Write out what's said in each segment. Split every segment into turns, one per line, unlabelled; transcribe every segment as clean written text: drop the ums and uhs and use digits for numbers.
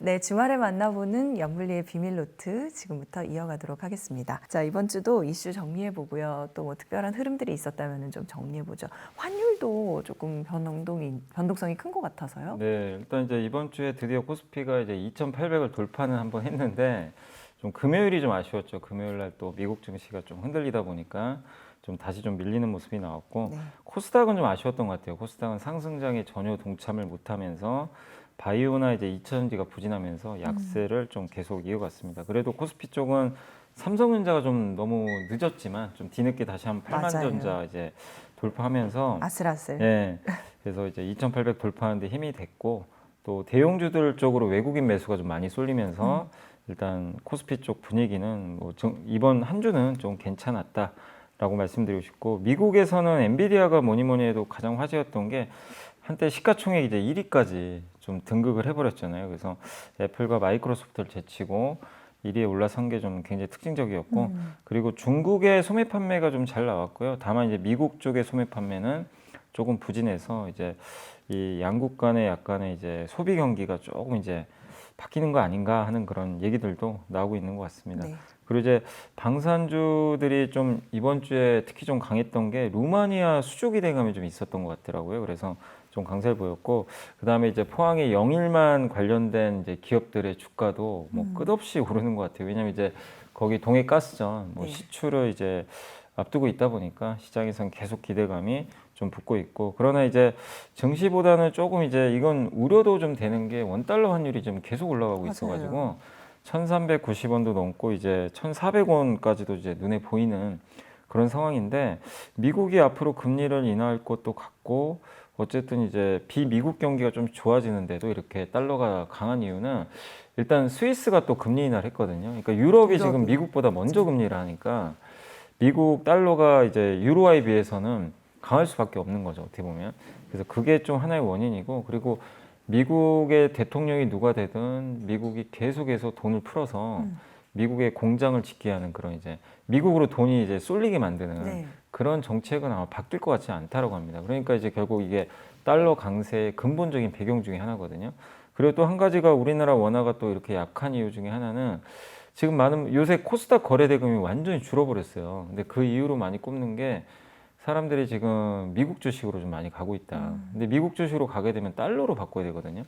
네, 주말에 만나보는 연물리의 비밀노트 지금부터 이어가도록 하겠습니다. 자, 이번 주도 이슈 정리해보고요. 또 뭐 특별한 흐름들이 있었다면 좀 정리해보죠. 환율도 조금 변동성이 큰 것 같아서요.
네, 일단 이제 이번 주에 드디어 코스피가 이제 2,800을 돌파는 한번 했는데 좀 금요일이 좀 아쉬웠죠. 금요일 날 또 미국 증시가 좀 흔들리다 보니까 좀 다시 좀 밀리는 모습이 나왔고
네.
코스닥은 좀 아쉬웠던 것 같아요. 코스닥은 상승장에 전혀 동참을 못하면서 바이오나 이제 2차전지가 부진하면서 약세를 좀 계속 이어갔습니다. 그래도 코스피 쪽은 삼성전자가 좀 너무 늦었지만 좀 뒤늦게 다시 한번 8만
맞아요.
전자 이제 돌파하면서
아슬아슬.
예, 그래서 이제 2,800 돌파하는데 힘이 됐고 또 대형주들 쪽으로 외국인 매수가 좀 많이 쏠리면서 일단 코스피 쪽 분위기는 뭐 이번 한 주는 좀 괜찮았다라고 말씀드리고 싶고 미국에서는 엔비디아가 뭐니 해도 가장 화제였던 게 한때 시가총액 이제 1위까지 좀 등극을 해버렸잖아요. 그래서 애플과 마이크로소프트를 제치고 1위에 올라선 게 좀 굉장히 특징적이었고 그리고 중국의 소매 판매가 좀 잘 나왔고요. 다만 이제 미국 쪽의 소매 판매는 조금 부진해서 이제 이 양국 간의 약간의 이제 소비 경기가 조금 이제 바뀌는 거 아닌가 하는 그런 얘기들도 나오고 있는 것 같습니다.
네.
그리고 이제 방산주들이 좀 이번 주에 특히 좀 강했던 게 루마니아 수조 기대감이 좀 있었던 것 같더라고요. 그래서 좀 강세를 보였고 그 다음에 이제 포항의 영일만 관련된 이제 기업들의 주가도 뭐 끝없이 오르는 것 같아요. 왜냐하면 이제 거기 동해가스전 뭐
네.
시추를 이제 앞두고 있다 보니까 시장에서는 계속 기대감이 좀 붙고 있고 그러나 이제 증시보다는 조금 이제 이건 우려도 좀 되는 게 원달러 환율이 좀 계속 올라가고
맞아요.
있어가지고 1,390원도 넘고 이제 1,400원까지도 이제 눈에 보이는 그런 상황인데 미국이 앞으로 금리를 인하할 것도 같고 어쨌든 이제 비미국 경기가 좀 좋아지는데도 이렇게 달러가 강한 이유는 일단 스위스가 또 금리 인하를 했거든요. 그러니까 유럽이 지금 미국보다 먼저 금리를 하니까 미국 달러가 이제 유로화에 비해서는 강할 수밖에 없는 거죠. 어떻게 보면. 그래서 그게 좀 하나의 원인이고 그리고 미국의 대통령이 누가 되든 미국이 계속해서 돈을 풀어서 미국의 공장을 짓게 하는 그런 이제 미국으로 돈이 이제 쏠리게 만드는
네.
그런 정책은 아마 바뀔 것 같지 않다라고 합니다. 그러니까 이제 결국 이게 달러 강세의 근본적인 배경 중에 하나거든요. 그리고 또 한 가지가 우리나라 원화가 또 이렇게 약한 이유 중에 하나는 지금 많은 요새 코스닥 거래 대금이 완전히 줄어버렸어요. 근데 그 이유로 많이 꼽는 게 사람들이 지금 미국 주식으로 좀 많이 가고 있다. 근데 미국 주식으로 가게 되면 달러로 바꿔야 되거든요.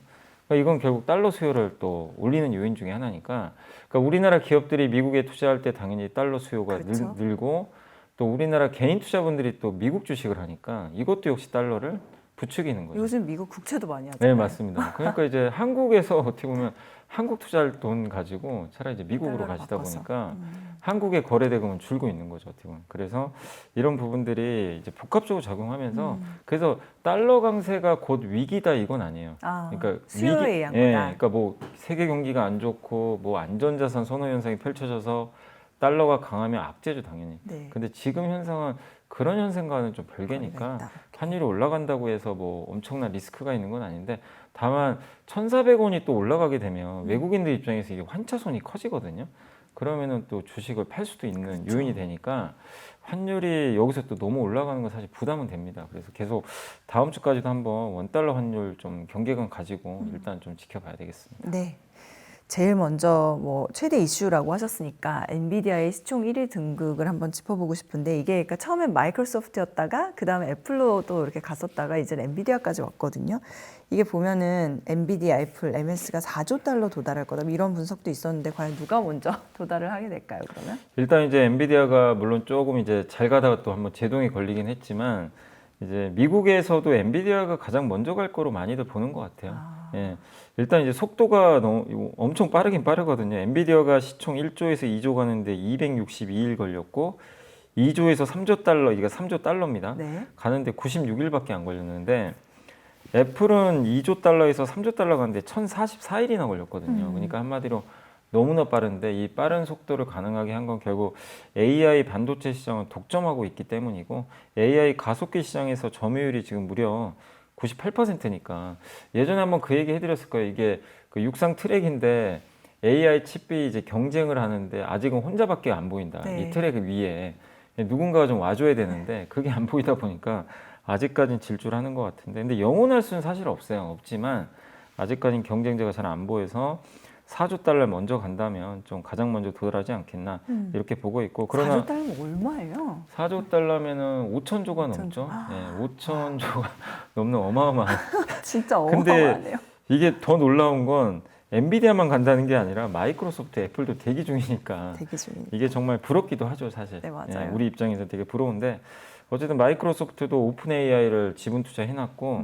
그러니까 이건 결국 달러 수요를 또 올리는 요인 중에 하나니까. 그러니까 우리나라 기업들이 미국에 투자할 때 당연히 달러 수요가
그렇죠.
늘고 또 우리나라 개인 투자분들이 또 미국 주식을 하니까 이것도 역시 달러를 부추기는 거죠.
요즘 미국 국채도 많이
네,
하잖아요.
맞습니다. 그러니까 이제 한국에서 어떻게 보면 한국 투자할 돈 가지고 차라리 이제 미국으로
달러로
가시다
바꿔서.
보니까 한국의 거래 대금은 줄고 있는 거죠, 어떻게 보면. 그래서 이런 부분들이 이제 복합적으로 작용하면서 그래서 달러 강세가 곧 위기다 이건 아니에요.
아,
그러니까
수요에 의한 거다.
그러니까 뭐 세계 경기가 안 좋고 뭐 안전자산 선호 현상이 펼쳐져서 달러가 강하면 악재죠, 당연히.
네.
근데 지금 현상은 그런 현상과는 좀
거리가
별개니까
있다.
환율이 올라간다고 해서 뭐 엄청난 리스크가 있는 건 아닌데 다만 1,400원이 또 올라가게 되면 외국인들 입장에서 이게 환차손이 커지거든요. 그러면은 또 주식을 팔 수도 있는
그렇죠.
요인이 되니까 환율이 여기서 또 너무 올라가는 건 사실 부담은 됩니다. 그래서 계속 다음 주까지도 한번 원달러 환율 좀 경계감 가지고 일단 좀 지켜봐야 되겠습니다.
네. 제일 먼저 뭐 최대 이슈라고 하셨으니까 엔비디아의 시총 1위 등극을 한번 짚어보고 싶은데 이게 그러니까 처음엔 마이크로소프트였다가 그 다음에 애플로 또 이렇게 갔었다가 이제 엔비디아까지 왔거든요. 이게 보면은 엔비디아, 애플, MS가 4조 달러 도달할 거다 이런 분석도 있었는데 과연 누가 먼저 도달을 하게 될까요? 그러면?
일단 이제 엔비디아가 물론 조금 이제 잘 가다가 또 한번 제동이 걸리긴 했지만 이제 미국에서도 엔비디아가 가장 먼저 갈 거로 많이들 보는 것 같아요. 예. 일단 이제 속도가 너무 엄청 빠르긴 빠르거든요. 엔비디아가 시총 1조에서 2조 가는데 262일 걸렸고 2조에서 3조 달러, 이게 3조 달러입니다.
네.
가는데 96일밖에 안 걸렸는데 애플은 2조 달러에서 3조 달러 가는데 1044일이나 걸렸거든요. 그러니까 한마디로 너무나 빠른데 이 빠른 속도를 가능하게 한 건 결국 AI 반도체 시장을 독점하고 있기 때문이고 AI 가속기 시장에서 점유율이 지금 무려 98%니까 예전에 한번 그 얘기 해드렸을 거예요. 이게 그 육상 트랙인데 AI 칩이 이제 경쟁을 하는데 아직은 혼자밖에 안 보인다.
네.
이 트랙 위에 누군가가 좀 와줘야 되는데 그게 안 보이다 보니까 아직까지는 질주하는 것 같은데, 근데 영원할 수는 사실 없지만 아직까지는 경쟁자가 잘 안 보여서 4조 달러 먼저 간다면 좀 가장 먼저 도달하지 않겠나 이렇게 보고 있고.
4조 달러면 얼마예요?
4조 달러면은 5천조가
5천
넘죠.
조.
네, 5천조가 넘는 어마어마한.
진짜
근데
어마어마하네요.
이게 더 놀라운 건 엔비디아만 간다는 게 아니라 마이크로소프트, 애플도 대기 중이니까
되게 중요해요.
이게 정말 부럽기도 하죠, 사실.
네, 맞아요.
우리 입장에서 되게 부러운데 어쨌든 마이크로소프트도 오픈 AI를 지분 투자해놨고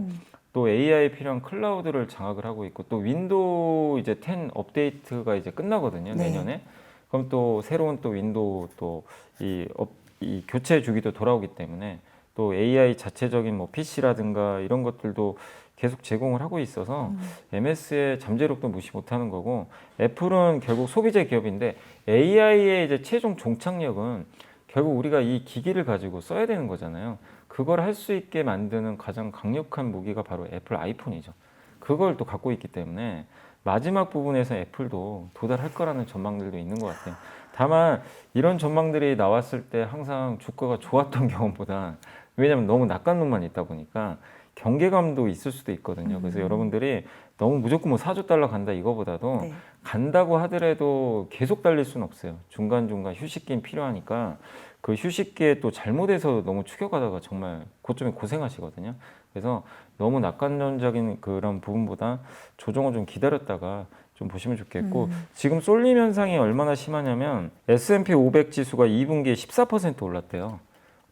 또 AI 필요한 클라우드를 장악을 하고 있고 또 윈도우 이제 10 업데이트가 이제 끝나거든요,
네.
내년에. 그럼 또 새로운 또 윈도우 또 이 교체 주기도 돌아오기 때문에 또 AI 자체적인 뭐 PC라든가 이런 것들도 계속 제공을 하고 있어서 MS의 잠재력도 무시 못하는 거고, 애플은 결국 소비재 기업인데 AI의 이제 최종 종착역은 결국 우리가 이 기기를 가지고 써야 되는 거잖아요. 그걸 할 수 있게 만드는 가장 강력한 무기가 바로 애플 아이폰이죠. 그걸 또 갖고 있기 때문에 마지막 부분에서 애플도 도달할 거라는 전망들도 있는 것 같아요. 다만 이런 전망들이 나왔을 때 항상 주가가 좋았던 경험보다, 왜냐하면 너무 낙관론만 있다 보니까 경계감도 있을 수도 있거든요. 그래서 여러분들이 너무 무조건 뭐 4조 달러 간다 이거보다도
네.
간다고 하더라도 계속 달릴 수는 없어요. 중간중간 휴식기 필요하니까 그 휴식기에 또 잘못해서 너무 추격하다가 정말 그점에 고생하시거든요. 그래서 너무 낙관론적인 그런 부분보다 조정을 좀 기다렸다가 좀 보시면 좋겠고, 지금 쏠림 현상이 얼마나 심하냐면 S&P 500 지수가 2분기에 14% 올랐대요.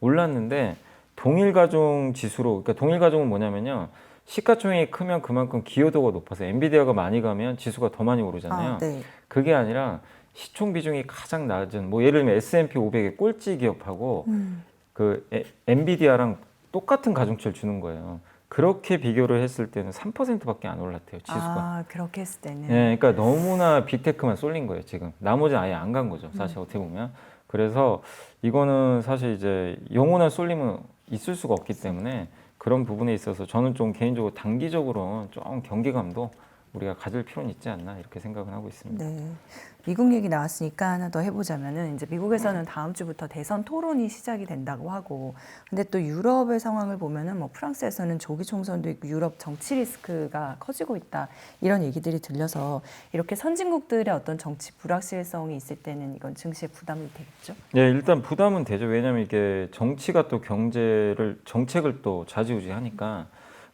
올랐는데 동일가중 지수로, 그러니까 동일가중은 뭐냐면요, 시가총액이 크면 그만큼 기여도가 높아서 엔비디아가 많이 가면 지수가 더 많이 오르잖아요.
네.
그게 아니라 시총 비중이 가장 낮은, 뭐 예를 들면 S&P 500의 꼴찌 기업하고 그 엔비디아랑 똑같은 가중치를 주는 거예요. 그렇게 비교를 했을 때는 3%밖에 안 올랐대요, 지수가.
아, 그렇게 했을 때는.
네, 그러니까 너무나 빅테크만 쏠린 거예요, 지금. 나머지는 아예 안 간 거죠, 사실 어떻게 보면. 그래서 이거는 사실 이제 영원한 쏠림은 있을 수가 없기 때문에 그런 부분에 있어서 저는 좀 개인적으로 단기적으로 좀 경계감도 우리가 가질 필요는 있지 않나 이렇게 생각을 하고 있습니다.
네. 미국 얘기 나왔으니까 하나 더 해보자면은 이제 미국에서는 다음 주부터 대선 토론이 시작이 된다고 하고, 근데 또 유럽의 상황을 보면은 뭐 프랑스에서는 조기 총선도 있고 유럽 정치 리스크가 커지고 있다 이런 얘기들이 들려서 이렇게 선진국들의 어떤 정치 불확실성이 있을 때는 이건 증시에 부담이 되겠죠?
네, 일단 부담은 되죠. 왜냐하면 이게 정치가 또 정책을 또 좌지우지하니까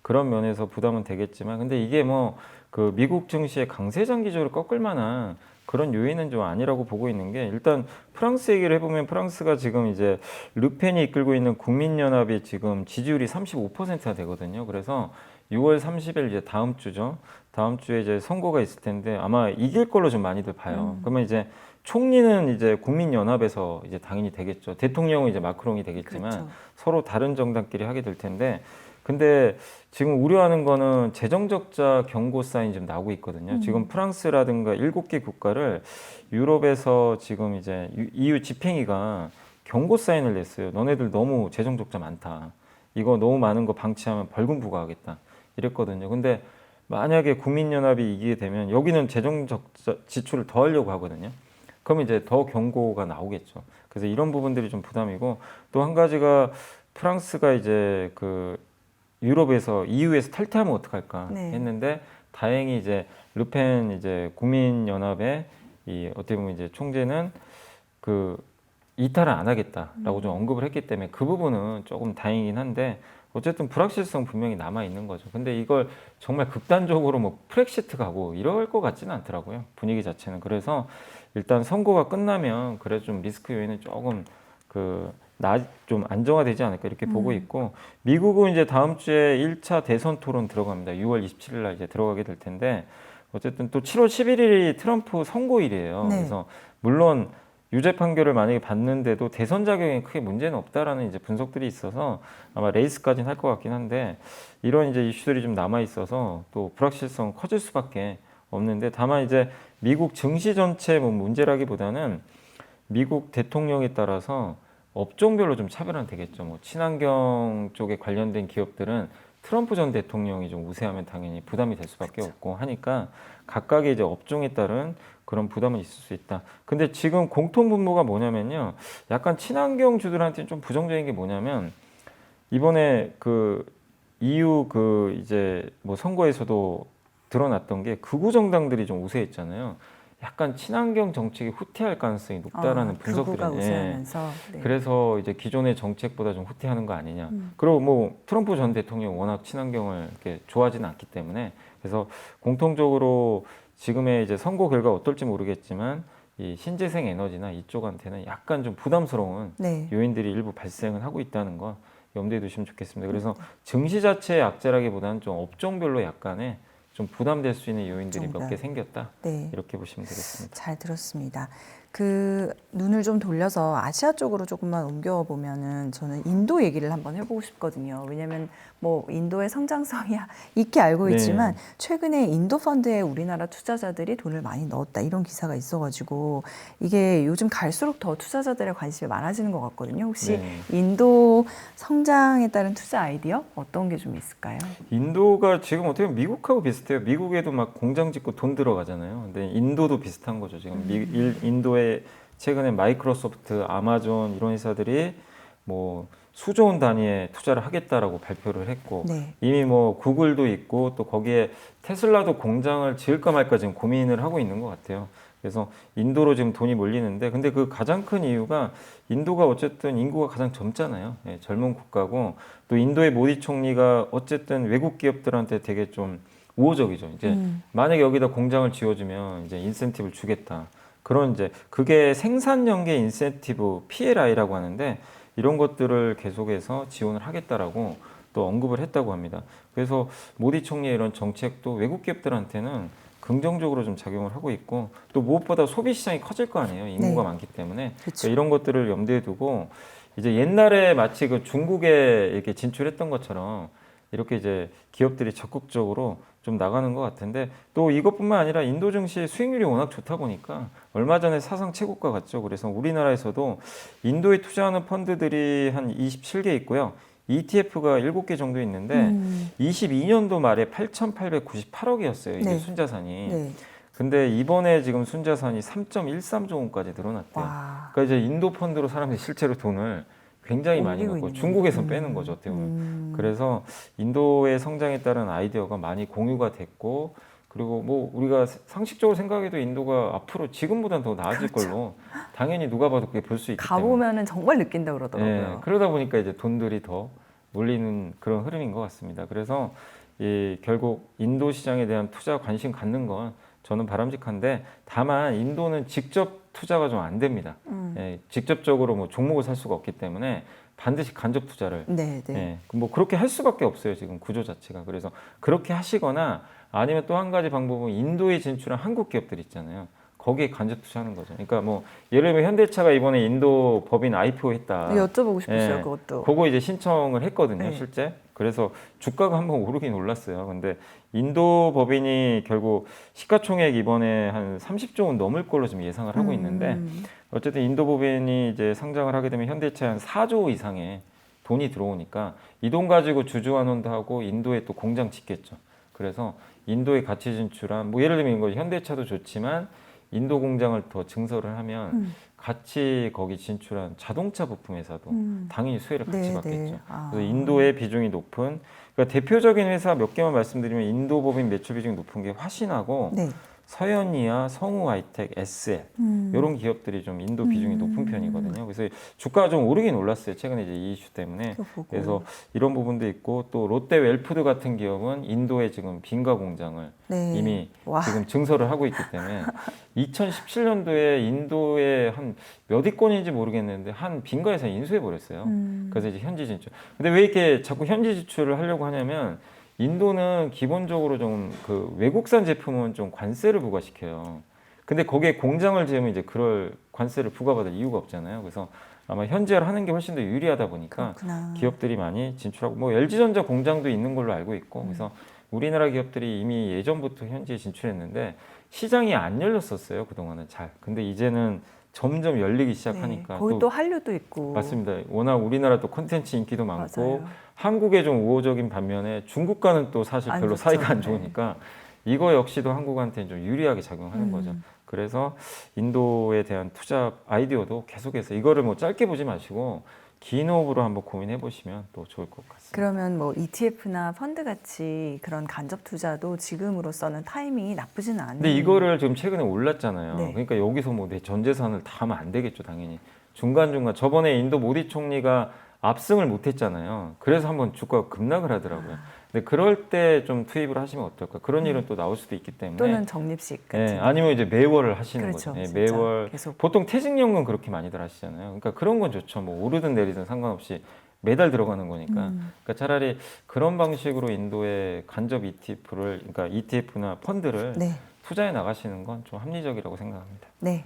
그런 면에서 부담은 되겠지만, 근데 이게 뭐 그 미국 증시의 강세 장기적으로 꺾을 만한 그런 요인은 좀 아니라고 보고 있는 게, 일단 프랑스 얘기를 해보면 프랑스가 지금 이제 르펜이 이끌고 있는 국민연합이 지금 지지율이 35%가 되거든요. 그래서 6월 30일 이제 다음 주죠. 다음 주에 이제 선거가 있을 텐데 아마 이길 걸로 좀 많이들 봐요. 그러면 이제 총리는 이제 국민연합에서 이제 당연히 되겠죠. 대통령은 이제 마크롱이 되겠지만
그렇죠.
서로 다른 정당끼리 하게 될 텐데, 근데 지금 우려하는 거는 재정적자 경고 사인이 좀 나오고 있거든요. 지금 프랑스라든가 7개 국가를 유럽에서 지금 이제 EU 집행위가 경고 사인을 냈어요. 너네들 너무 재정적자 많다. 이거 너무 많은 거 방치하면 벌금 부과하겠다. 이랬거든요. 근데 만약에 국민연합이 이기게 되면 여기는 재정적자 지출을 더 하려고 하거든요. 그러면 이제 더 경고가 나오겠죠. 그래서 이런 부분들이 좀 부담이고, 또 한 가지가 프랑스가 이제 그 유럽에서 EU에서 탈퇴하면 어떡할까
네.
했는데 다행히 이제 르펜 이제 국민연합의 이 어떻게 보면 이제 총재는 그 이탈을 안 하겠다라고 좀 언급을 했기 때문에 그 부분은 조금 다행이긴 한데, 어쨌든 불확실성 분명히 남아 있는 거죠. 근데 이걸 정말 극단적으로 뭐 프렉시트 가고 이럴 것 같지는 않더라고요, 분위기 자체는. 그래서 일단 선거가 끝나면 그래도 좀 리스크 요인은 조금 좀 안정화되지 않을까 이렇게 보고 있고, 미국은 이제 다음 주에 1차 대선 토론 들어갑니다. 6월 27일 날 이제 들어가게 될 텐데, 어쨌든 또 7월 11일이 트럼프 선고일이에요.
네.
그래서 물론 유죄 판결을 만약에 받는데도 대선 자격에 크게 문제는 없다라는 이제 분석들이 있어서 아마 레이스까지는 할 것 같긴 한데, 이런 이제 이슈들이 좀 남아 있어서 또 불확실성 커질 수밖에 없는데, 다만 이제 미국 증시 전체 뭐 문제라기보다는 미국 대통령에 따라서 업종별로 좀 차별화는 되겠죠. 뭐 친환경 쪽에 관련된 기업들은 트럼프 전 대통령이 좀 우세하면 당연히 부담이 될 수밖에 없고 하니까 각각의 이제 업종에 따른 그런 부담은 있을 수 있다. 근데 지금 공통 분모가 뭐냐면요, 약간 친환경 주들한테는 좀 부정적인 게 뭐냐면 이번에 그 EU 그 이제 뭐 선거에서도 드러났던 게 극우 정당들이 좀 우세했잖아요. 약간 친환경 정책이 후퇴할 가능성이 높다라는 분석들이
극우가 우세하면서 네.
그래서 이제 기존의 정책보다 좀 후퇴하는 거 아니냐. 그리고 뭐 트럼프 전 대통령이 워낙 친환경을 이렇게 좋아하지는 않기 때문에 그래서 공통적으로 지금의 이제 선거 결과 어떨지 모르겠지만 이 신재생 에너지나 이쪽한테는 약간 좀 부담스러운
네.
요인들이 일부 발생을 하고 있다는 거 염두에 두시면 좋겠습니다. 그래서 증시 자체의 악재라기보다는 좀 업종별로 약간의 좀 부담될 수 있는 요인들이 몇 개 생겼다.
네.
이렇게 보시면 되겠습니다.
잘 들었습니다. 그 눈을 좀 돌려서 아시아 쪽으로 조금만 옮겨 보면은 저는 인도 얘기를 한번 해보고 싶거든요. 왜냐하면 뭐 인도의 성장성이 익히 알고
네.
있지만 최근에 인도 펀드에 우리나라 투자자들이 돈을 많이 넣었다 이런 기사가 있어가지고 이게 요즘 갈수록 더 투자자들의 관심이 많아지는 것 같거든요. 혹시
네.
인도 성장에 따른 투자 아이디어 어떤 게 좀 있을까요?
인도가 지금 어떻게 보면 미국하고 비슷해요. 미국에도 막 공장 짓고 돈 들어가잖아요. 근데 인도도 비슷한 거죠. 지금 인도에 최근에 마이크로소프트, 아마존 이런 회사들이 뭐 수조 원 단위의 투자를 하겠다라고 발표를 했고
네.
이미 뭐 구글도 있고 또 거기에 테슬라도 공장을 지을까 말까 지금 고민을 하고 있는 것 같아요. 그래서 인도로 지금 돈이 몰리는데 근데 그 가장 큰 이유가 인도가 어쨌든 인구가 가장 젊잖아요. 예, 젊은 국가고 또 인도의 모디 총리가 어쨌든 외국 기업들한테 되게 좀 우호적이죠. 이제 만약에 여기다 공장을 지어주면 이제 인센티브를 주겠다. 그런 이제 그게 생산 연계 인센티브 PLI라고 하는데 이런 것들을 계속해서 지원을 하겠다라고 또 언급을 했다고 합니다. 그래서 모디 총리의 이런 정책도 외국 기업들한테는 긍정적으로 좀 작용을 하고 있고 또 무엇보다 소비 시장이 커질 거 아니에요. 인구가
네.
많기 때문에
그렇죠.
그러니까 이런 것들을 염두에 두고 이제 옛날에 마치 그 중국에 이렇게 진출했던 것처럼 이렇게 이제 기업들이 적극적으로 좀 나가는 것 같은데 또 이것뿐만 아니라 인도 증시 수익률이 워낙 좋다 보니까 얼마 전에 사상 최고가 갔죠. 그래서 우리나라에서도 인도에 투자하는 펀드들이 한 27개 있고요. ETF가 7개 정도 있는데 22년도 말에 8,898억이었어요. 이게
네.
순자산이.
네.
근데 이번에 지금 순자산이 3.13조 원까지 늘어났대요.
와.
그러니까 이제 인도 펀드로 사람들이 실제로 돈을 굉장히 많이
옮기고
넣고
있는
중국에서 빼는 거죠. 어떻게 보면. 그래서 인도의 성장에 따른 아이디어가 많이 공유가 됐고 그리고 뭐 우리가 상식적으로 생각해도 인도가 앞으로 지금보다는 더 나아질
그렇죠.
걸로 당연히 누가 봐도 그게 볼 수 있기 때문에.
가보면은 정말 느낀다
예,
그러더라고요.
그러다 보니까 이제 돈들이 더 몰리는 그런 흐름인 것 같습니다. 그래서 이 결국 인도 시장에 대한 투자 관심 갖는 건 저는 바람직한데 다만 인도는 직접 투자가 좀 안 됩니다. 예, 직접적으로 뭐 종목을 살 수가 없기 때문에 반드시 간접 투자를
네, 네.
예, 뭐 그렇게 할 수밖에 없어요. 지금 구조 자체가. 그래서 그렇게 하시거나 아니면 또 한 가지 방법은 인도에 진출한 한국 기업들 있잖아요. 거기에 간접 투자하는 거죠. 그러니까 뭐 예를 들면 현대차가 이번에 인도 법인 IPO 했다.
여쭤보고 싶었어요,
예,
그것도.
그거 이제 신청을 했거든요,
네.
실제. 그래서 주가가 한번 오르긴 올랐어요. 근데 인도 법인이 결국 시가총액 이번에 한 30조 원 넘을 걸로 지금 예상을 하고 있는데 어쨌든 인도 법인이 이제 상장을 하게 되면 현대차에 한 4조 이상의 돈이 들어오니까 이 돈 가지고 주주환원도 하고 인도에 또 공장 짓겠죠. 그래서 인도에 같이 진출한 뭐 예를 들면 이거 현대차도 좋지만 인도 공장을 더 증설을 하면 같이 거기 진출한 자동차 부품 회사도 당연히 수혜를 같이
네,
받겠죠.
네. 아.
그래서 인도의 비중이 높은 그러니까 대표적인 회사 몇 개만 말씀드리면 인도 법인 매출 비중이 높은 게 화신하고
네.
서현이와 성우하이텍, SL 이런 기업들이 좀 인도 비중이 높은 편이거든요. 그래서 주가가 좀 오르긴 올랐어요. 최근에 이제 이 이슈 때문에.
그거 보고.
그래서 이런 부분도 있고 또 롯데 웰푸드 같은 기업은 인도에 지금 빈가 공장을
네.
이미
와.
지금 증설을 하고 있기 때문에 2017년도에 인도에 한 몇 위권인지 모르겠는데 한 빈가에서 인수해 버렸어요. 그래서 이제 현지 진출. 근데 왜 이렇게 자꾸 현지 진출을 하려고 하냐면 인도는 기본적으로 좀 그 외국산 제품은 좀 관세를 부과시켜요. 근데 거기에 공장을 지으면 이제 그럴 관세를 부과받을 이유가 없잖아요. 그래서 아마 현지화를 하는 게 훨씬 더 유리하다 보니까
그렇구나.
기업들이 많이 진출하고 뭐 LG전자 공장도 있는 걸로 알고 있고 그래서 우리나라 기업들이 이미 예전부터 현지에 진출했는데 시장이 안 열렸었어요. 그동안은 잘. 근데 이제는 점점 열리기 시작하니까
네. 거기 또 한류도 있고.
맞습니다. 워낙 우리나라 또 콘텐츠 인기도 많고
맞아요.
한국에 좀 우호적인 반면에 중국과는 또 사실
안
별로
좋죠.
사이가 안
네.
좋으니까 이거 역시도 한국한테는 좀 유리하게 작용하는 거죠. 그래서 인도에 대한 투자 아이디어도 계속해서 이거를 뭐 짧게 보지 마시고 긴 호흡으로 한번 고민해 보시면 또 좋을 것 같습니다.
그러면 뭐 ETF나 펀드 같이 그런 간접 투자도 지금으로서는 타이밍이 나쁘지는 않은.
근데 이거를 지금 최근에 올랐잖아요.
네.
그러니까 여기서 뭐 내 전 재산을 다 하면 안 되겠죠, 당연히. 중간중간 저번에 인도 모디 총리가 압승을 못 했잖아요. 그래서 한번 주가가 급락을 하더라고요. 근데 그럴 때 좀 투입을 하시면 어떨까? 그런 일은 또 나올 수도 있기 때문에.
또는 적립식 같은.
예, 아니면 이제 매월 하시는
그렇죠,
거죠. 예,
진짜
매월.
계속.
보통 퇴직연금 그렇게 많이들 하시잖아요. 그러니까 그런 건 좋죠. 뭐 오르든 내리든 상관없이 매달 들어가는 거니까. 그러니까 차라리 그런 방식으로 인도의 간접 ETF를, 그러니까 ETF나 펀드를
네.
투자해 나가시는 건 좀 합리적이라고 생각합니다.
네.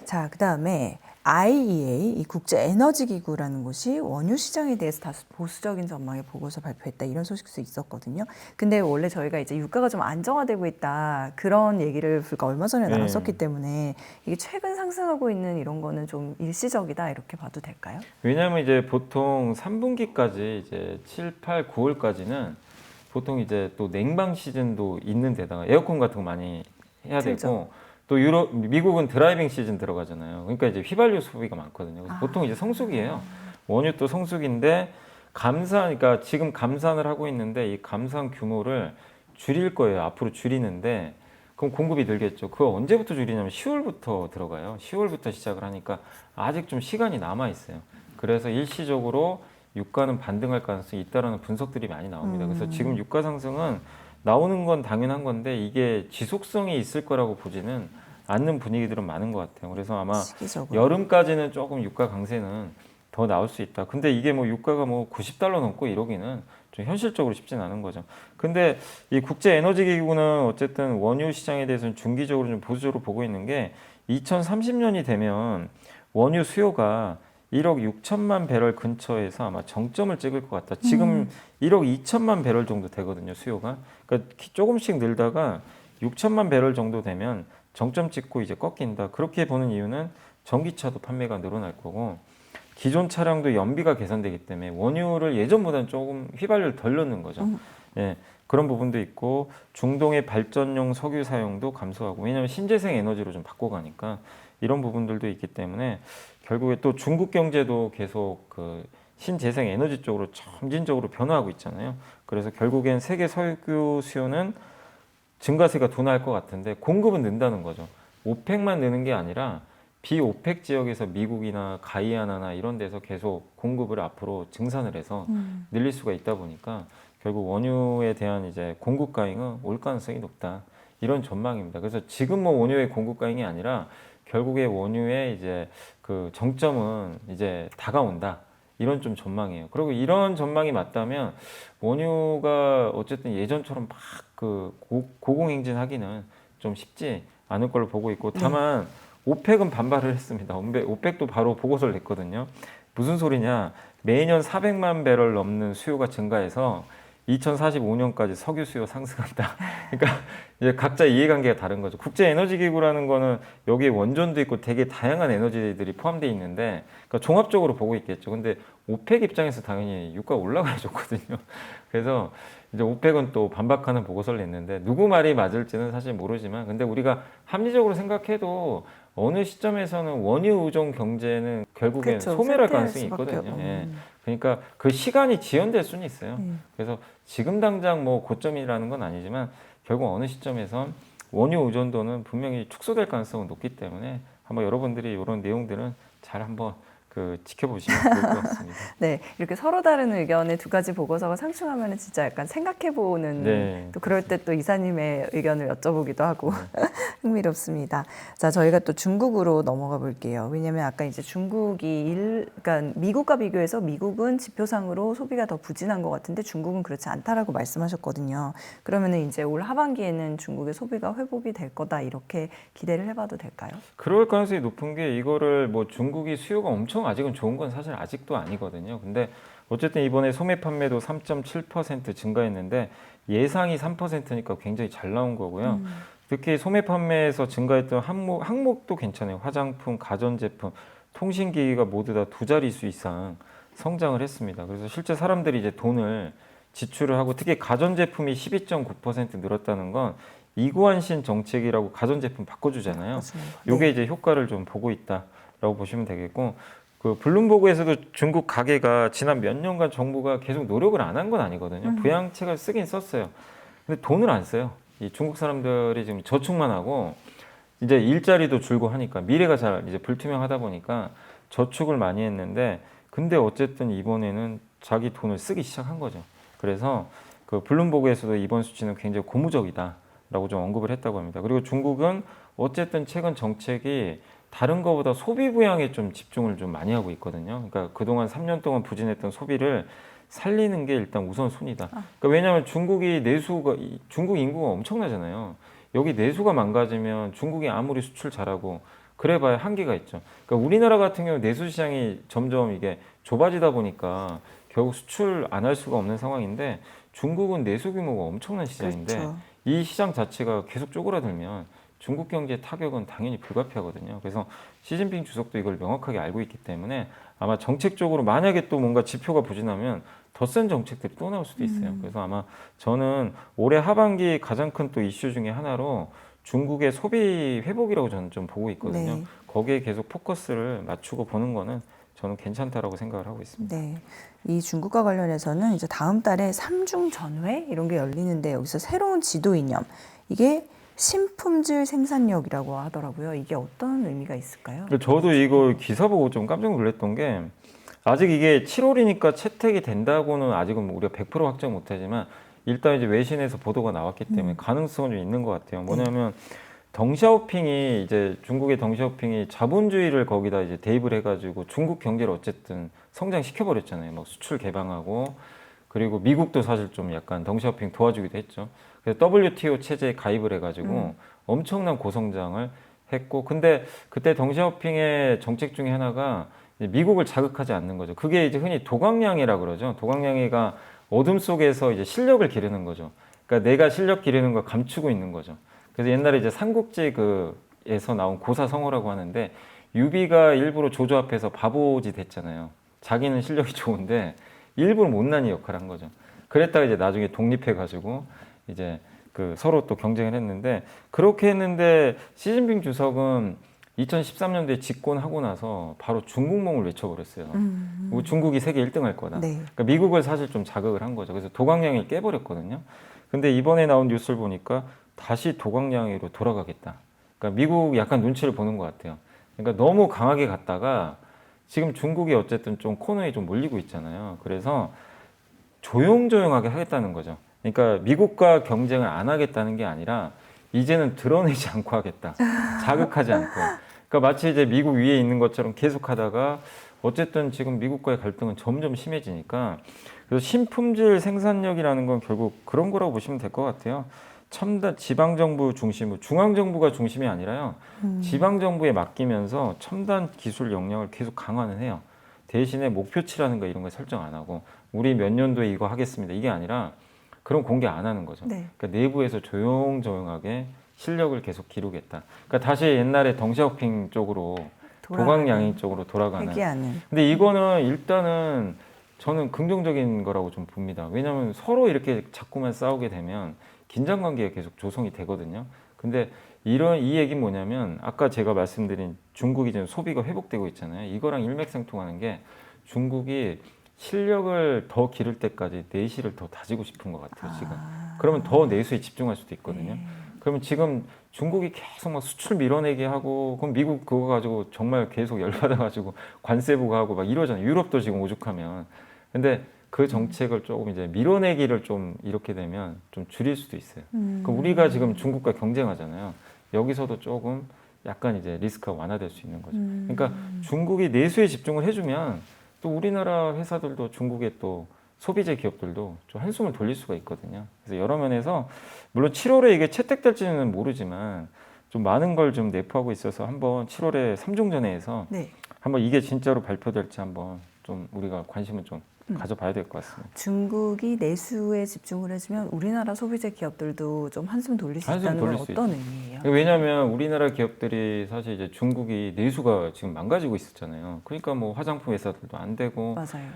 자, 그다음에 IEA, 이 국제 에너지 기구라는 곳이 원유 시장에 대해서 다소 보수적인 전망의 보고서 발표했다, 이런 소식도 있었거든요. 근데 원래 저희가 이제 유가가 좀 안정화되고 있다, 그런 얘기를 불과 얼마 전에
네.
나눴었기 때문에 이게 최근 상승하고 있는 이런 거는 좀 일시적이다, 이렇게 봐도 될까요?
왜냐하면 이제 보통 3분기까지 이제 7, 8, 9월까지는 보통 이제 또 냉방 시즌도 있는 데다가 에어컨 같은 거 많이 해야
틀죠.
되고, 또 미국은 드라이빙 시즌 들어가잖아요. 그러니까 이제 휘발유 소비가 많거든요. 그래서 보통 이제 성수기예요. 원유 또 성수기인데 그러니까 지금 감산을 하고 있는데 이 감산 규모를 줄일 거예요. 앞으로 줄이는데 그럼 공급이 늘겠죠. 그거 언제부터 줄이냐면 10월부터 들어가요. 10월부터 시작을 하니까 아직 좀 시간이 남아 있어요. 그래서 일시적으로 유가는 반등할 가능성이 있다라는 분석들이 많이 나옵니다. 그래서 지금 유가 상승은 나오는 건 당연한 건데 이게 지속성이 있을 거라고 보지는 않는 분위기들은 많은 것 같아요. 그래서 아마
시기적으로.
여름까지는 조금 유가 강세는 더 나올 수 있다. 근데 이게 뭐 유가가 뭐 $90 넘고 이러기는 좀 현실적으로 쉽진 않은 거죠. 근데 이 국제 에너지 기구는 어쨌든 원유 시장에 대해서는 중기적으로 좀 보수적으로 보고 있는 게 2030년이 되면 원유 수요가 1억 6천만 배럴 근처에서 아마 정점을 찍을 것 같다. 지금 1억 2천만 배럴 정도 되거든요, 수요가. 그러니까 조금씩 늘다가 6천만 배럴 정도 되면 정점 찍고 이제 꺾인다. 그렇게 보는 이유는 전기차도 판매가 늘어날 거고 기존 차량도 연비가 개선되기 때문에 원유를 예전보다는 조금 휘발유를 덜 넣는 거죠. 예, 그런 부분도 있고 중동의 발전용 석유 사용도 감소하고, 왜냐하면 신재생 에너지로 좀 바꿔가니까 이런 부분들도 있기 때문에 결국에 또 중국 경제도 계속 그 신재생 에너지 쪽으로 점진적으로 변화하고 있잖아요. 그래서 결국엔 세계 석유 수요는 증가세가 둔화할 것 같은데 공급은 는다는 거죠. 오펙만 느는 게 아니라 비오펙 지역에서 미국이나 가이아나나 이런 데서 계속 공급을 앞으로 증산을 해서 늘릴 수가 있다 보니까 결국 원유에 대한 이제 공급 과잉은 올 가능성이 높다, 이런 전망입니다. 그래서 지금 뭐 원유의 공급 과잉이 아니라 결국에 원유의 이제 그 정점은 이제 다가온다, 이런 좀 전망이에요. 그리고 이런 전망이 맞다면 원유가 어쨌든 예전처럼 막 그 고공행진하기는 좀 쉽지 않을 걸로 보고 있고, 다만 오펙은 반발을 했습니다. 오펙도 바로 보고서를 냈거든요. 무슨 소리냐? 매년 400만 배럴 넘는 수요가 증가해서 2045년까지 석유 수요 상승한다. 그러니까 이제 각자 이해관계가 다른 거죠. 국제 에너지 기구라는 거는 여기에 원전도 있고 되게 다양한 에너지들이 포함되어 있는데, 그러니까 종합적으로 보고 있겠죠. 근데 오펙 입장에서 당연히 유가가 올라가야 좋거든요. 그래서 이제 오펙은 또 반박하는 보고서를 냈는데 누구 말이 맞을지는 사실 모르지만, 근데 우리가 합리적으로 생각해도 어느 시점에서는 원유 의존 경제는 결국엔
그렇죠.
소멸할
쇠퇴할
가능성이
수밖에
있거든요.
없-
예. 그러니까 그 시간이 지연될 수는 있어요. 그래서 지금 당장 뭐 고점이라는 건 아니지만 결국 어느 시점에선 원유 의존도는 분명히 축소될 가능성은 높기 때문에 한번 여러분들이 이런 내용들은 잘 한번 그 지켜보시면 좋을 것 같습니다.
네, 이렇게 서로 다른 의견의 두 가지 보고서가 상충하면 진짜 약간 생각해보는,
네,
또 그럴 때 또 이사님의 의견을 여쭤보기도 하고 흥미롭습니다. 자, 저희가 또 중국으로 넘어가 볼게요. 왜냐하면 아까 이제 중국이 그러니까 미국과 비교해서 미국은 지표상으로 소비가 더 부진한 것 같은데 중국은 그렇지 않다라고 말씀하셨거든요. 그러면은 이제 올 하반기에는 중국의 소비가 회복이 될 거다, 이렇게 기대를 해봐도 될까요?
그럴 가능성이 높은 게, 이거를 뭐 중국이 수요가 엄청 아직은 좋은 건 사실 아직도 아니거든요. 근데 어쨌든 이번에 소매 판매도 3.7% 증가했는데 예상이 3%니까 굉장히 잘 나온 거고요. 특히 소매 판매에서 증가했던 항목도 괜찮아요. 화장품, 가전제품, 통신기기가 모두 다 두 자릿수 이상 성장을 했습니다. 그래서 실제 사람들이 이제 돈을 지출을 하고, 특히 가전제품이 12.9% 늘었다는 건 이구안신 정책이라고 가전제품 바꿔주잖아요.
맞습니다.
요게 이제 효과를 좀 보고 있다라고 보시면 되겠고, 그 블룸버그에서도 중국 가계가 지난 몇 년간 정부가 계속 노력을 안 한 건 아니거든요. 부양책을 쓰긴 썼어요. 근데 돈을 안 써요. 이 중국 사람들이 지금 저축만 하고 이제 일자리도 줄고 하니까 미래가 잘 이제 불투명하다 보니까 저축을 많이 했는데 근데 어쨌든 이번에는 자기 돈을 쓰기 시작한 거죠. 그래서 그 블룸버그에서도 이번 수치는 굉장히 고무적이다라고 좀 언급을 했다고 합니다. 그리고 중국은 어쨌든 최근 정책이 다른 거보다 소비 부양에 좀 집중을 좀 많이 하고 있거든요. 그러니까 그동안 3년 동안 부진했던 소비를 살리는 게 일단 우선순위다. 그러니까 왜냐하면 중국 인구가 엄청나잖아요. 여기 내수가 망가지면 중국이 아무리 수출 잘하고 그래봐야 한계가 있죠. 그러니까 우리나라 같은 경우 내수 시장이 점점 이게 좁아지다 보니까 결국 수출 안 할 수가 없는 상황인데 중국은 내수 규모가 엄청난 시장인데
그렇죠.
이 시장 자체가 계속 쪼그라들면 중국 경제의 타격은 당연히 불가피하거든요. 그래서 시진핑 주석도 이걸 명확하게 알고 있기 때문에 아마 정책적으로 만약에 또 뭔가 지표가 부진하면 더 센 정책들이 또 나올 수도 있어요. 그래서 아마 저는 올해 하반기 가장 큰 또 이슈 중에 하나로 중국의 소비 회복이라고 저는 좀 보고 있거든요.
네.
거기에 계속 포커스를 맞추고 보는 거는 저는 괜찮다라고 생각을 하고 있습니다.
네. 이 중국과 관련해서는 이제 다음 달에 삼중 전회 이런 게 열리는데 여기서 새로운 지도 이념 이게 신품질 생산력이라고 하더라고요. 이게 어떤 의미가 있을까요?
근데 저도 이거 기사 보고 좀 깜짝 놀랐던 게 아직 이게 7월이니까 채택이 된다고는 아직은 뭐 우리가 100% 확정 못하지만 일단 이제 외신에서 보도가 나왔기 때문에 가능성은 좀 있는 것 같아요. 뭐냐면 덩샤오핑이 이제 중국의 덩샤오핑이 자본주의를 거기다 이제 대입을 해가지고 중국 경제를 어쨌든 성장시켜 버렸잖아요. 막 수출 개방하고 그리고 미국도 사실 좀 약간 덩샤오핑 도와주기도 했죠. 그래서 WTO 체제에 가입을 해가지고 엄청난 고성장을 했고 근데 그때 덩샤오핑의 정책 중에 하나가 이제 미국을 자극하지 않는 거죠. 그게 이제 흔히 도강량이라 그러죠. 도강량이가 어둠 속에서 이제 실력을 기르는 거죠. 그러니까 내가 실력 기르는 걸 감추고 있는 거죠. 그래서 옛날에 이제 삼국지 그에서 나온 고사성어라고 하는데 유비가 일부러 조조 앞에서 바보짓 했잖아요. 자기는 실력이 좋은데 일부러 못난이 역할을 한 거죠. 그랬다가 이제 나중에 독립해가지고 이제 그 서로 또 경쟁을 했는데 그렇게 했는데 시진핑 주석은 2013년도에 집권하고 나서 바로 중국몽을 외쳐버렸어요. 뭐 중국이 세계 1등 할 거다.
네.
그러니까 미국을 사실 좀 자극을 한 거죠. 그래서 도강량을 깨버렸거든요. 근데 이번에 나온 뉴스를 보니까 다시 도강량으로 돌아가겠다. 그러니까 미국 약간 눈치를 보는 것 같아요. 그러니까 너무 강하게 갔다가 지금 중국이 어쨌든 좀 코너에 좀 몰리고 있잖아요. 그래서 조용조용하게 하겠다는 거죠. 그러니까 미국과 경쟁을 안 하겠다는 게 아니라 이제는 드러내지 않고 하겠다. 자극하지 않고. 그러니까 마치 이제 미국 위에 있는 것처럼 계속 하다가 어쨌든 지금 미국과의 갈등은 점점 심해지니까 그래서 신품질 생산력이라는 건 결국 그런 거라고 보시면 될 것 같아요. 첨단 지방정부 중심으로 중앙정부가 중심이 아니라요. 지방정부에 맡기면서 첨단 기술 역량을 계속 강화는 해요. 대신에 목표치라는 거 이런 거 설정 안 하고 우리 몇 년도에 이거 하겠습니다. 이게 아니라 그런 공개 안 하는 거죠.
네.
그러니까 내부에서 조용조용하게 실력을 계속 기르겠다. 그러니까 다시 옛날에 덩샤오핑 쪽으로 도강량인 쪽으로 돌아가는.
회귀하는.
근데 이거는 일단은 저는 긍정적인 거라고 좀 봅니다. 왜냐하면 서로 이렇게 자꾸만 싸우게 되면 긴장 관계가 계속 조성이 되거든요. 근데 이 얘기는 뭐냐면 아까 제가 말씀드린 중국이 지금 소비가 회복되고 있잖아요. 이거랑 일맥상통하는 게 중국이 실력을 더 기를 때까지 내실을 더 다지고 싶은 것 같아요, 지금. 그러면 더 내수에 집중할 수도 있거든요. 그러면 지금 중국이 계속 막 수출 밀어내게 하고, 그럼 미국 그거 가지고 정말 계속 열받아가지고 관세 부과하고 막 이러잖아요. 유럽도 지금 오죽하면. 근데 그 정책을 조금 이제 밀어내기를 좀 이렇게 되면 좀 줄일 수도 있어요. 그럼 우리가 지금 중국과 경쟁하잖아요. 여기서도 조금 약간 이제 리스크가 완화될 수 있는 거죠. 그러니까 중국이 내수에 집중을 해주면 또 우리나라 회사들도 중국의 또 소비재 기업들도 좀 한숨을 돌릴 수가 있거든요. 그래서 여러 면에서 물론 7월에 이게 채택될지는 모르지만 좀 많은 걸 좀 내포하고 있어서 한번 7월에 삼중전회에서
네.
한번 이게 진짜로 발표될지 한번 좀 우리가 관심을 좀 가져봐야 될 것 같습니다.
중국이 내수에 집중을 해주면 우리나라 소비재 기업들도 좀 한숨 돌릴 수
한숨
있다는 건
돌릴 수
어떤
있죠.
의미예요?
왜냐하면 우리나라 기업들이 사실 이제 중국이 내수가 지금 망가지고 있었잖아요. 그러니까 뭐 화장품 회사들도 안 되고
맞아요.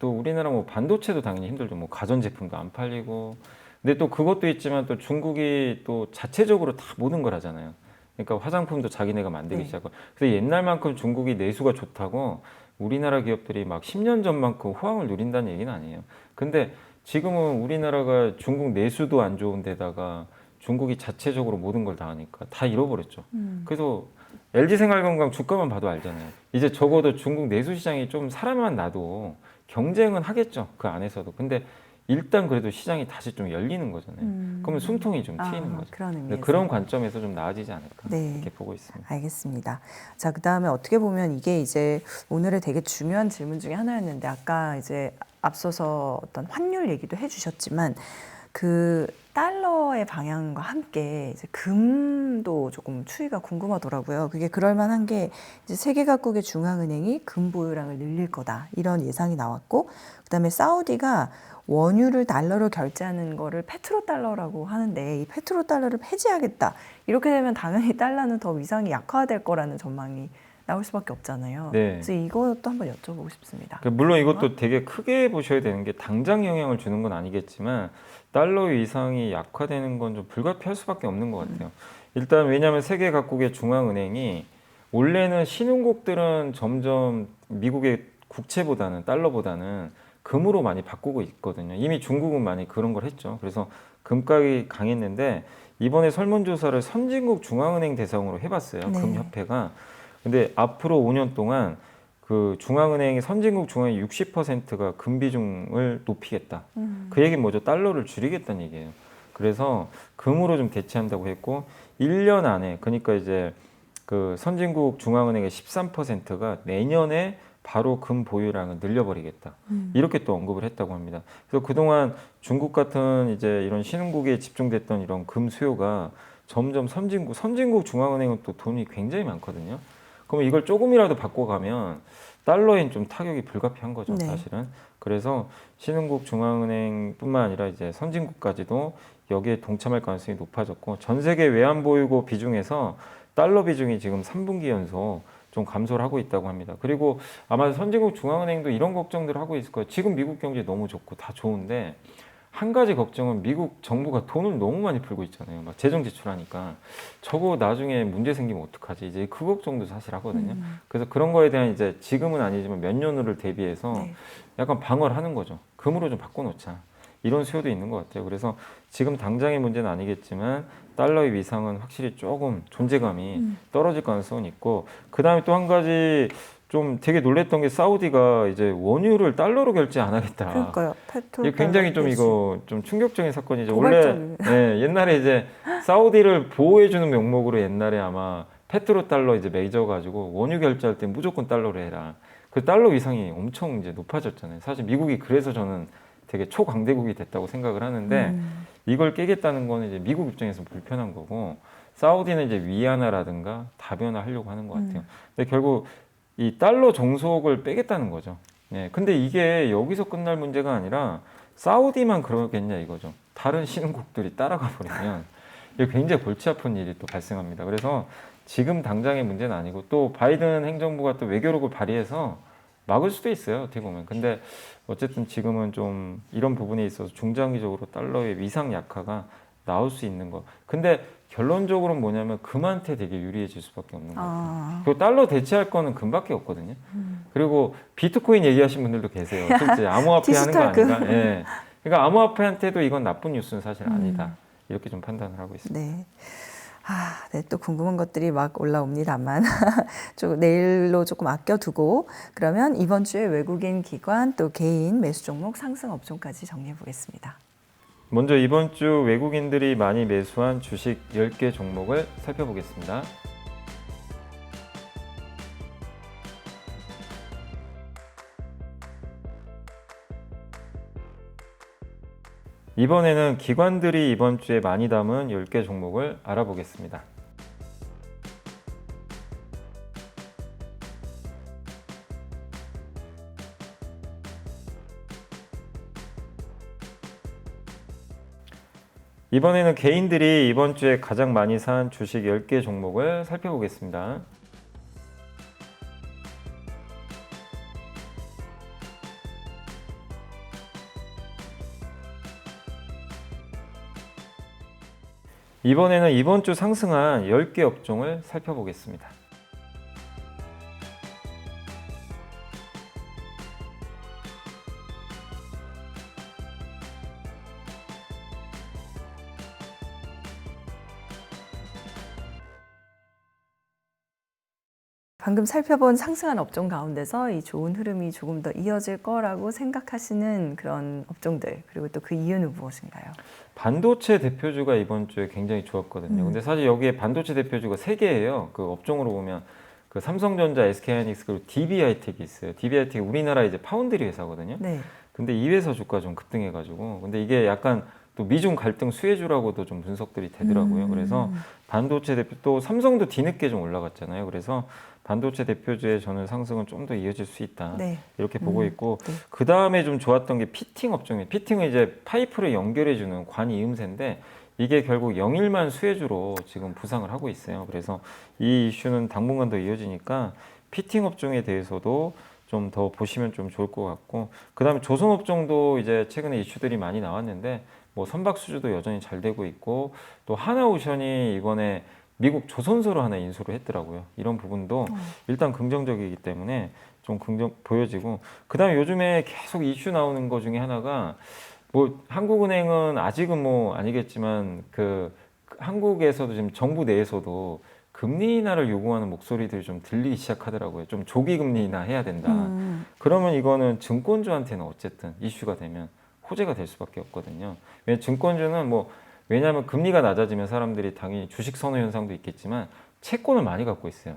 또 우리나라 뭐 반도체도 당연히 힘들죠. 뭐 가전제품도 안 팔리고. 근데 또 그것도 있지만 또 중국이 또 자체적으로 다 모든 걸 하잖아요. 그러니까 화장품도 자기네가 만들기
네.
시작하고. 그래서 옛날만큼 중국이 내수가 좋다고 우리나라 기업들이 막 10년 전만큼 호황을 누린다는 얘기는 아니에요. 근데 지금은 우리나라가 중국 내수도 안 좋은 데다가 중국이 자체적으로 모든 걸 다 하니까 다 잃어버렸죠. 그래서 LG생활건강 주가만 봐도 알잖아요. 이제 적어도 중국 내수 시장이 좀 살아만 나도 경쟁은 하겠죠. 그 안에서도. 근데 일단 그래도 시장이 다시 좀 열리는 거잖아요. 그러면 숨통이 좀 트이는 거죠.
그런
근데
의미에서.
그런 관점에서 좀 나아지지 않을까
네.
이렇게 보고 있습니다.
알겠습니다. 자, 그다음에 어떻게 보면 이게 이제 오늘의 되게 중요한 질문 중에 하나였는데 아까 이제 앞서서 어떤 환율 얘기도 해주셨지만 그 달러의 방향과 함께 이제 금도 조금 추이가 궁금하더라고요. 그게 그럴 만한 게 이제 세계 각국의 중앙은행이 금 보유량을 늘릴 거다 이런 예상이 나왔고, 그다음에 사우디가 원유를 달러로 결제하는 거를 페트로달러라고 하는데 이 페트로달러를 폐지하겠다. 이렇게 되면 당연히 달러는 더 위상이 약화될 거라는 전망이 나올 수밖에 없잖아요.
네.
그래서 이것도 한번 여쭤보고 싶습니다.
물론 이것도 되게 크게 보셔야 되는 게 당장 영향을 주는 건 아니겠지만 달러 위상이 약화되는 건 좀 불가피할 수밖에 없는 것 같아요. 일단 왜냐하면 세계 각국의 중앙은행이 원래는 신흥국들은 점점 미국의 국채보다는 달러보다는 금으로 많이 바꾸고 있거든요. 이미 중국은 많이 그런 걸 했죠. 그래서 금값이 강했는데 이번에 설문조사를 선진국 중앙은행 대상으로 해봤어요.
네.
금협회가. 근데 앞으로 5년 동안 그 중앙은행이 선진국 중앙의 60%가 금 비중을 높이겠다. 그 얘기는 뭐죠? 달러를 줄이겠다는 얘기예요. 그래서 금으로 좀 대체한다고 했고 1년 안에 그러니까 이제 그 선진국 중앙은행의 13%가 내년에 바로 금 보유량을 늘려버리겠다. 이렇게 또 언급을 했다고 합니다. 그래서 그동안 중국 같은 이제 이런 신흥국에 집중됐던 이런 금 수요가 점점 선진국 중앙은행은 또 돈이 굉장히 많거든요. 그러면 이걸 조금이라도 바꿔가면 달러엔 좀 타격이 불가피한 거죠,
네.
사실은. 그래서 신흥국 중앙은행뿐만 아니라 이제 선진국까지도 여기에 동참할 가능성이 높아졌고 전 세계 외환 보유고 비중에서 달러 비중이 지금 3분기 연속 좀 감소를 하고 있다고 합니다. 그리고 아마 선진국 중앙은행도 이런 걱정들을 하고 있을 거예요. 지금 미국 경제 너무 좋고 다 좋은데 한 가지 걱정은 미국 정부가 돈을 너무 많이 풀고 있잖아요. 막 재정 지출하니까 저거 나중에 문제 생기면 어떡하지? 이제 그 걱정도 사실 하거든요. 그래서 그런 거에 대한 이제 지금은 아니지만 몇 년 후를 대비해서
네.
약간 방어를 하는 거죠. 금으로 좀 바꿔놓자. 이런 수요도 있는 것 같아요. 그래서 지금 당장의 문제는 아니겠지만 달러의 위상은 확실히 조금 존재감이 떨어질 가능성은 있고 그 다음에 또 한 가지 좀 되게 놀랬던 게 사우디가 이제 원유를 달러로 결제 안 하겠다.
그러니까요. 페트로
이게 굉장히 좀 이거 좀 충격적인 사건이죠.
고발적이에요.
원래 옛날에 이제 사우디를 보호해주는 명목으로 옛날에 아마 페트로 달러 이제 맺어가지고 원유 결제할 때 무조건 달러로 해라. 그 달러 위상이 엄청 이제 높아졌잖아요. 사실 미국이 그래서 저는 되게 초강대국이 됐다고 생각을 하는데 이걸 깨겠다는 거는 이제 미국 입장에서 불편한 거고 사우디는 이제 위안화라든가 다변화하려고 하는 것 같아요. 근데 결국 이 달러 종속을 빼겠다는 거죠. 예. 근데 이게 여기서 끝날 문제가 아니라 사우디만 그러겠냐 이거죠. 다른 신흥국들이 따라가 버리면 이게 굉장히 골치 아픈 일이 또 발생합니다. 그래서 지금 당장의 문제는 아니고 또 바이든 행정부가 또 외교력을 발휘해서 막을 수도 있어요. 어떻게 보면. 근데 어쨌든 지금은 좀 이런 부분에 있어서 중장기적으로 달러의 위상 약화가 나올 수 있는 거. 근데 결론적으로는 뭐냐면 금한테 되게 유리해질 수밖에 없는 것 같아요. 그 달러 대체할 거는 금밖에 없거든요. 그리고 비트코인 얘기하신 분들도 계세요. 실제 암호화폐 하는 거 아닌가? 예. 그러니까 암호화폐한테도 이건 나쁜 뉴스는 사실 아니다. 이렇게 좀 판단을 하고 있습니다.
네. 네, 또 궁금한 것들이 막 올라옵니다만 좀 내일로 조금 아껴두고 그러면 이번 주에 외국인 기관 또 개인 매수 종목 상승 업종까지 정리해 보겠습니다.
먼저 이번 주 외국인들이 많이 매수한 주식 10개 종목을 살펴보겠습니다. 이번에는 기관들이 이번 주에 많이 담은 10개 종목을 알아보겠습니다. 이번에는 개인들이 이번 주에 가장 많이 산 주식 10개 종목을 살펴보겠습니다. 이번에는 이번 주 상승한 10개 업종을 살펴보겠습니다.
방금 살펴본 상승한 업종 가운데서 이 좋은 흐름이 조금 더 이어질 거라고 생각하시는 그런 업종들, 그리고 또 그 이유는 무엇인가요?
반도체 대표주가 이번 주에 굉장히 좋았거든요. 근데 사실 여기에 반도체 대표주가 3개예요. 그 업종으로 보면 그 삼성전자, SK하이닉스 그리고 DB하이텍이 있어요. DB하이텍이 우리나라 이제 파운드리 회사거든요.
네.
근데 이 회사 주가 좀 급등해가지고, 근데 이게 약간 또 미중 갈등 수혜주라고도 좀 분석들이 되더라고요. 그래서 반도체 대표, 또 삼성도 뒤늦게 좀 올라갔잖아요. 그래서 반도체 대표주의 저는 상승은 좀 더 이어질 수 있다.
네.
이렇게 보고 있고,
네.
그 다음에 좀 좋았던 게 피팅 업종이에요. 피팅은 이제 파이프를 연결해주는 관 이음새인데, 이게 결국 영일만 수혜주로 지금 부상을 하고 있어요. 그래서 이 이슈는 당분간 더 이어지니까 피팅 업종에 대해서도 좀 더 보시면 좀 좋을 것 같고, 그 다음에 조선업종도 이제 최근에 이슈들이 많이 나왔는데, 뭐 선박수주도 여전히 잘 되고 있고, 또 하나오션이 이번에 미국 조선소를 하나 인수를 했더라고요. 이런 부분도 일단 긍정적이기 때문에 좀 긍정 보여지고, 그 다음에 요즘에 계속 이슈 나오는 거 중에 하나가, 뭐 한국은행은 아직은 뭐 아니겠지만 그 한국에서도 지금 정부 내에서도 금리 인하를 요구하는 목소리들이 좀 들리기 시작하더라고요. 좀 조기 금리 인하 해야 된다. 그러면 이거는 증권주한테는 어쨌든 이슈가 되면 호재가 될 수밖에 없거든요. 왜냐면 증권주는 뭐, 왜냐하면 금리가 낮아지면 사람들이 당연히 주식 선호 현상도 있겠지만 채권을 많이 갖고 있어요.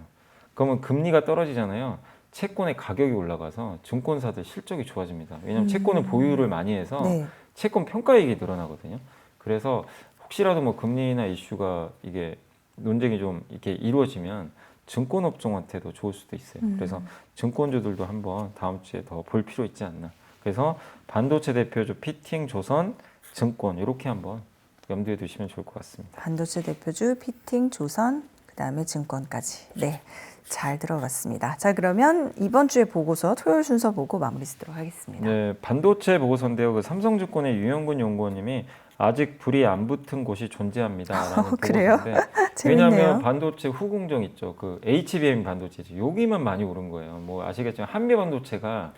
그러면 금리가 떨어지잖아요. 채권의 가격이 올라가서 증권사들 실적이 좋아집니다. 왜냐하면 채권을 보유를 많이 해서
네.
채권 평가이익이 늘어나거든요. 그래서 혹시라도 뭐 금리 인하 이슈가 이게 논쟁이 좀 이렇게 이루어지면 증권 업종한테도 좋을 수도 있어요. 그래서 증권주들도 한번 다음 주에 더 볼 필요 있지 않나. 그래서 반도체 대표주 피팅, 조선, 증권 이렇게 한번 염두에 두시면 좋을 것 같습니다.
반도체 대표주, 피팅, 조선, 그다음에 증권까지. 네. 잘 들어봤습니다. 자, 그러면 이번 주에 보고서 토요일 순서 보고 마무리 짓도록 하겠습니다.
네, 반도체 보고서인데요. 그 삼성증권의 유영근 연구원님이 아직 불이 안 붙은 곳이 존재합니다라는
그래요?
보고서인데,
재밌네요.
왜냐하면 반도체 후공정 있죠. 그 HBM 반도체지. 여기만 많이 오른 거예요. 뭐 아시겠지만 한미 반도체가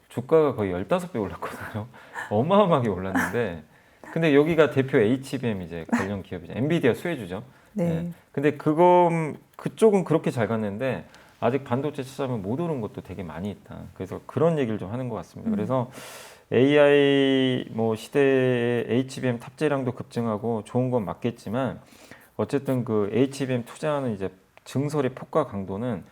주가가 거의 15배 올랐거든요. 어마어마하게 올랐는데, 근데 여기가 대표 HBM 이제 관련 기업이죠. 엔비디아 수혜주죠.
네.
근데 그쪽은 그렇게 잘 갔는데 아직 반도체 찾아보면 못 오른 것도 되게 많이 있다. 그래서 그런 얘기를 좀 하는 것 같습니다. 그래서 AI 뭐 시대의 HBM 탑재량도 급증하고 좋은 건 맞겠지만, 어쨌든 그 HBM 투자하는 이제 증설의 폭과 강도는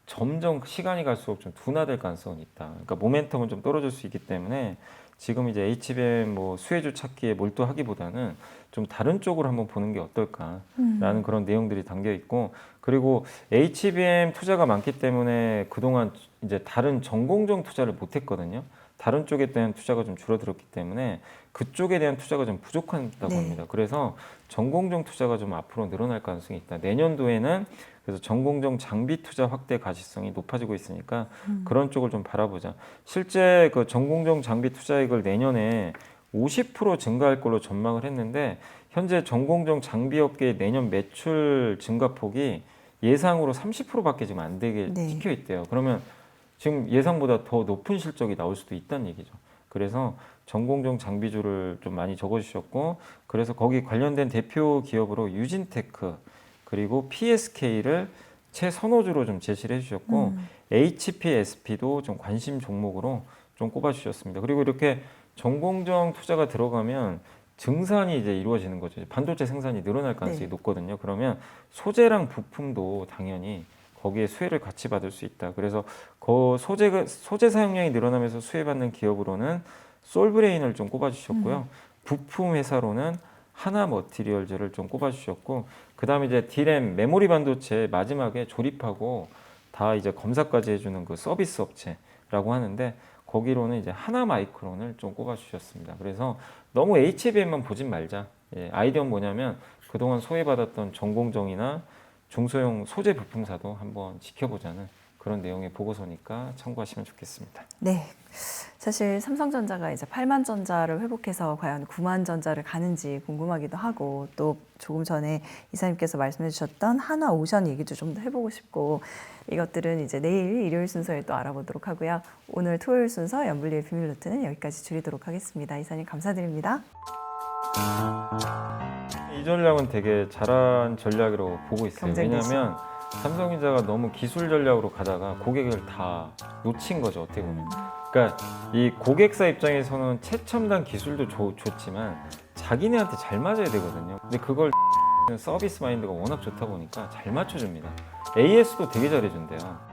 점점 시간이 갈수록 좀 둔화될 가능성은 있다. 그러니까 모멘텀은 좀 떨어질 수 있기 때문에 지금 이제 HBM 뭐 수혜주 찾기에 몰두하기보다는 좀 다른 쪽으로 한번 보는 게 어떨까라는 그런 내용들이 담겨 있고, 그리고 HBM 투자가 많기 때문에 그동안 이제 다른 전공정 투자를 못 했거든요. 다른 쪽에 대한 투자가 좀 줄어들었기 때문에 그쪽에 대한 투자가 좀 부족하다고
네.
합니다. 그래서 전공정 투자가 좀 앞으로 늘어날 가능성이 있다. 내년도에는 그래서 전공정 장비 투자 확대 가시성이 높아지고 있으니까 그런 쪽을 좀 바라보자. 실제 그 전공정 장비 투자액을 내년에 50% 증가할 걸로 전망을 했는데, 현재 전공정 장비업계의 내년 매출 증가폭이 예상으로 30%밖에 지금 안 되게
네.
찍혀 있대요. 그러면 지금 예상보다 더 높은 실적이 나올 수도 있다는 얘기죠. 그래서 전공정 장비주를 좀 많이 적어주셨고, 그래서 거기 관련된 대표 기업으로 유진테크 그리고 PSK를 최선호주로 좀 제시를 해주셨고, HPSP도 좀 관심 종목으로 좀 꼽아주셨습니다. 그리고 이렇게 전공정 투자가 들어가면 증산이 이제 이루어지는 거죠. 반도체 생산이 늘어날 가능성이
네.
높거든요. 그러면 소재랑 부품도 당연히 거기에 수혜를 같이 받을 수 있다. 그래서 그 소재 사용량이 늘어나면서 수혜받는 기업으로는 솔브레인을 좀 꼽아주셨고요. 부품 회사로는 하나 머티리얼즈를 좀 꼽아주셨고, 그 다음에 이제 D램 메모리 반도체 마지막에 조립하고 다 이제 검사까지 해주는 그 서비스 업체라고 하는데, 거기로는 이제 하나 마이크론을 좀 꼽아주셨습니다. 그래서 너무 HBM만 보진 말자. 아이디어는 뭐냐면 그동안 소외받았던 전공정이나 중소형 소재 부품사도 한번 지켜보자는 그런 내용의 보고서니까 참고하시면 좋겠습니다.
네. 사실 삼성전자가 이제 8만 전자를 회복해서 과연 9만 전자를 가는지 궁금하기도 하고, 또 조금 전에 이사님께서 말씀해 주셨던 한화오션 얘기도 좀 더 해보고 싶고, 이것들은 이제 내일 일요일 순서에 또 알아보도록 하고요. 오늘 토요일 순서 연불리의 비밀노트는 여기까지 줄이도록 하겠습니다. 이사님 감사드립니다.
이 전략은 되게 잘한 전략이라고 보고 있어요.
경쟁
왜냐하면 삼성전자가 너무 기술 전략으로 가다가 고객을 다 놓친 거죠, 어떻게 보면. 그러니까 이 고객사 입장에서는 최첨단 기술도 좋지만 자기네한테 잘 맞아야 되거든요. 근데 그걸 서비스 마인드가 워낙 좋다 보니까 잘 맞춰줍니다. AS도 되게 잘해준대요.